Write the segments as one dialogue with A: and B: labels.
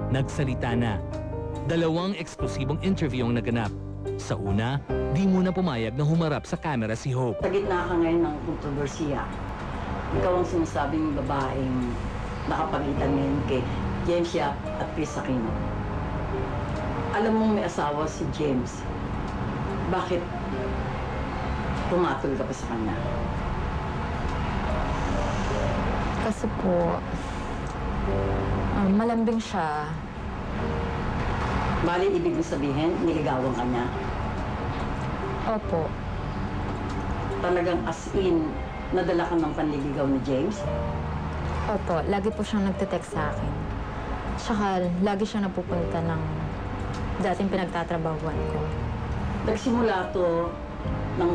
A: nagsalita na. Dalawang eksklusibong interview ang naganap. Sa una, di muna pumayag na humarap sa camera si Hope.
B: Sa gitna ka ngayon ng kontrobersiya, ikaw ang sinasabing babaeng nakapagitan ngayon kay James Yap at Kris Aquino. Alam mong may asawa si James. Bakit pumatol ka pa sa kanya?
C: Kasi po, malambing siya.
B: Bali, ibig mo sabihin, niligawan ka niya?
C: Opo.
B: Talagang as in, nadala ka ng panliligaw ni James?
C: Opo, lagi po siyang nagte-text sa akin. Tsaka lagi siya napupunta ng dating pinagtatrabahuan ko.
B: Nagsimula to ng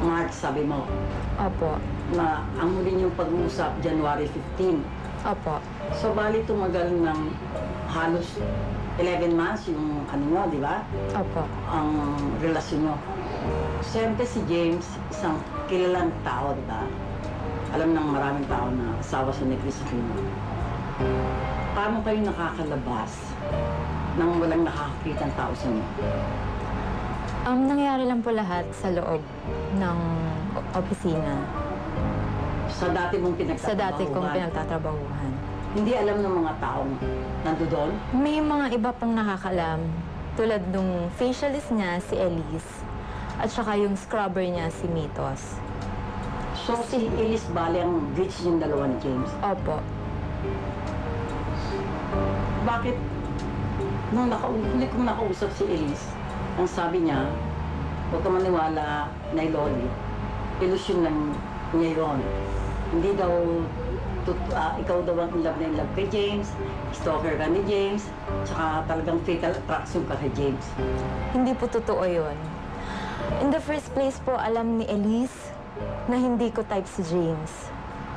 B: March, sabi mo,
C: Opo.
B: na ang huli niyong pag-uusap, January 15.
C: Opo.
B: So, bali tumagal ng halos 11 months yung ano nyo, di ba?
C: Opo.
B: Ang relasyon nyo. Siyempre si James, isang kilalang tao, di ba? Alam ng maraming tao na asawa siya ni Kris Aquino. Paano kayo nakakalabas nang walang nakakakitang tao sa inyo?
C: Nangyari lang po lahat sa loob ng opisina.
B: Sa dati mong
C: Sa dati kong
B: pinagtatrabahuan,
C: pinagtatrabahuhan.
B: hindi alam ng mga taong nandoon?
C: May mga iba pang nakakalam. Tulad nung facialist niya, si Elise. At saka yung scrubber niya, si Mitos.
B: So, si Elise Bale ang reach yung dalawa ni James.
C: Opo.
B: Bakit nung huli kong nakausap si Elise, ang sabi niya, huwag ka maniwala na Loli, ilusyon lang niya yun. Hindi daw, ikaw daw ang in love kay James, stalker ka ni James, tsaka talagang fatal attraction ka kay James.
C: Hindi po totoo yun. In the first place po, alam ni Elise na hindi ko type si James.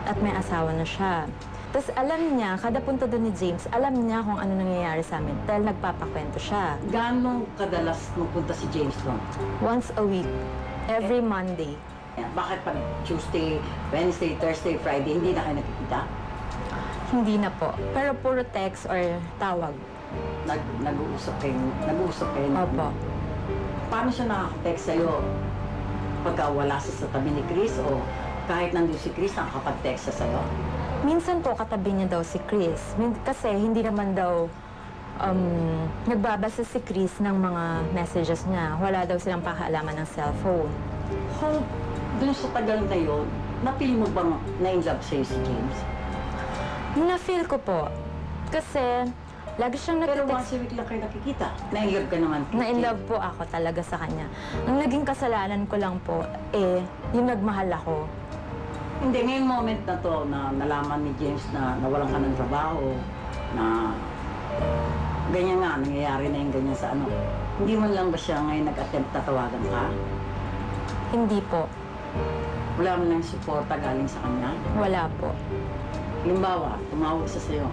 C: At may asawa na siya. Tapos alam niya, kada punta doon ni James, alam niya kung ano nangyayari sa amin dahil nagpapakwento siya.
B: Gaano kadalas magpunta si James doon?
C: Once a week. Every Monday.
B: Bakit pag Tuesday, Wednesday, Thursday, Friday, hindi na kayo nakikita?
C: Hindi na po. Pero puro text or tawag.
B: Nag-uusap kayo.
C: Opo.
B: Paano siya nakaka-text sa'yo? Pagka wala siya sa tabi ni Kris o kahit nandun si Kris, nakakapag-text siya sa'yo?
C: Minsan po katabi niya daw si Chris. Kasi hindi naman daw nagbabasa si Chris ng mga messages niya. Wala daw silang pakialaman ng cellphone.
B: Kung dun sa tagal na yun, napili mo bang na-in-love sa'yo si James?
C: Na-feel ko po. Kasi lagi siyang
B: Pero
C: nagtitext.
B: once a week lang kayo nakikita. Na-in-love ka naman kay
C: Na-in-love
B: James.
C: po ako talaga sa kanya. Ang naging kasalanan ko lang po, yung nagmahal ako.
B: Hindi, ngayong moment na to na nalaman ni James na nawalan ka ng trabaho, na ganyan nga, nangyayari na yung ganyan sa ano. Hindi man lang ba siya ngayon nag-attempt na tawagan ka?
C: Hindi po.
B: Wala mo lang suporta galing sa kanya?
C: Wala po.
B: Halimbawa, tumawag siya sa'yo.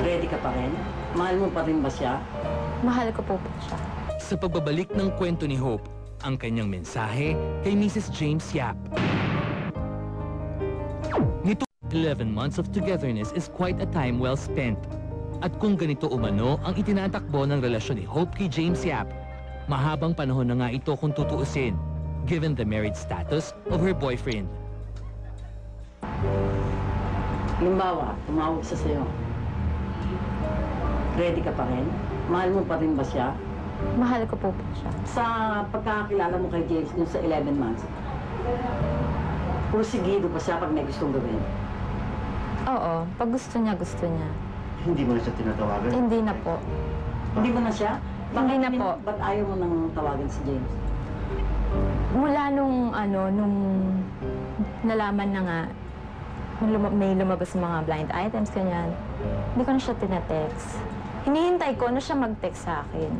B: Ready ka pa rin? Mahal mo pa rin ba siya?
C: Mahal ko po siya.
A: Sa pagbabalik ng kwento ni Hope, ang kanyang mensahe kay Mrs. James Yap. Nito 11 months of togetherness is quite a time well spent. At kung ganito umano ang itinatakbo ng relasyon ni Hope kay James Yap, mahabang panahon na nga ito kung tutuusin, given the married status of her boyfriend.
B: Halimbawa, tumawag siya sa'yo. Ready ka pa rin? Mahal mo pa rin ba siya?
C: Mahal ko po siya.
B: Sa pagkakakilala mo kay James dun sa 11 months, pursigido pa siya pag may gustong gawin?
C: Oo. Pag gusto niya, gusto niya.
D: Hindi mo na siya tinatawagan?
C: Hindi na po.
B: Hindi mo na siya?
C: Hindi na po.
B: Ba't ayaw mo nang tawagan si James?
C: Mula nung nalaman na nga, may lumabas mga blind items, ganyan, hindi ko na siya tinatext. Hinihintay ko na siya mag-text sa akin.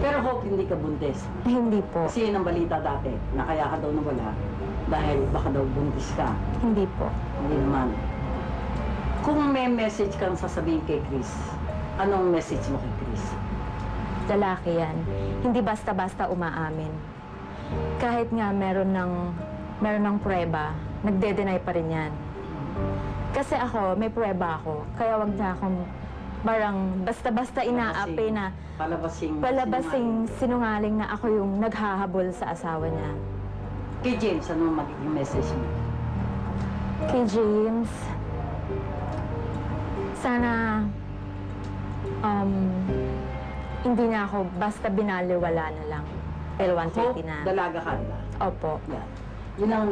B: Pero Hope, hindi ka buntis.
C: Hindi po.
B: Kasi yun ang balita dati, na kaya ka daw nawala dahil baka daw buntis ka.
C: Hindi po.
B: Hindi naman. Kung may message kang sasabihin kay Kris, anong message mo kay Kris?
C: Lalaki yan. Hindi basta-basta umaamin. Kahit nga meron ng prueba, nagde-deny pa rin yan. Kasi ako, may pruweba ako. Kaya wag na akong parang basta-basta inaapi na palabasing sinungaling na ako yung naghahabol sa asawa niya.
B: Kay James, ano magiging message mo?
C: Kay James, sana hindi na ako basta binaliwala na lang. L130 na.
B: Dalaga ka nila.
C: Opo.
B: Yan. Yun ang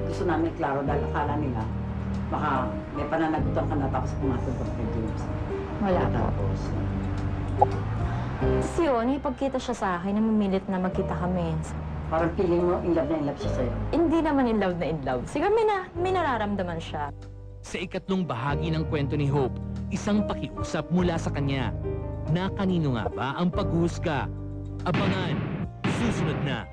B: gusto namin klaro dahil akala nila baka may pananagutan ka na tapos pumatol ka kay James.
C: Wala po.
B: Tapos,
C: Tapos yun, ipagkita siya sa akin, namimilit na magkita kami.
B: parang feeling mo in love na in love siya sa'yo.
C: Hindi naman in love na in love. Siguro may nararamdaman siya.
A: Sa ikatlong bahagi ng kwento ni Hope, isang pakiusap mula sa kanya. Na kanino nga ba ang paghuhusga? Abangan, susunod na.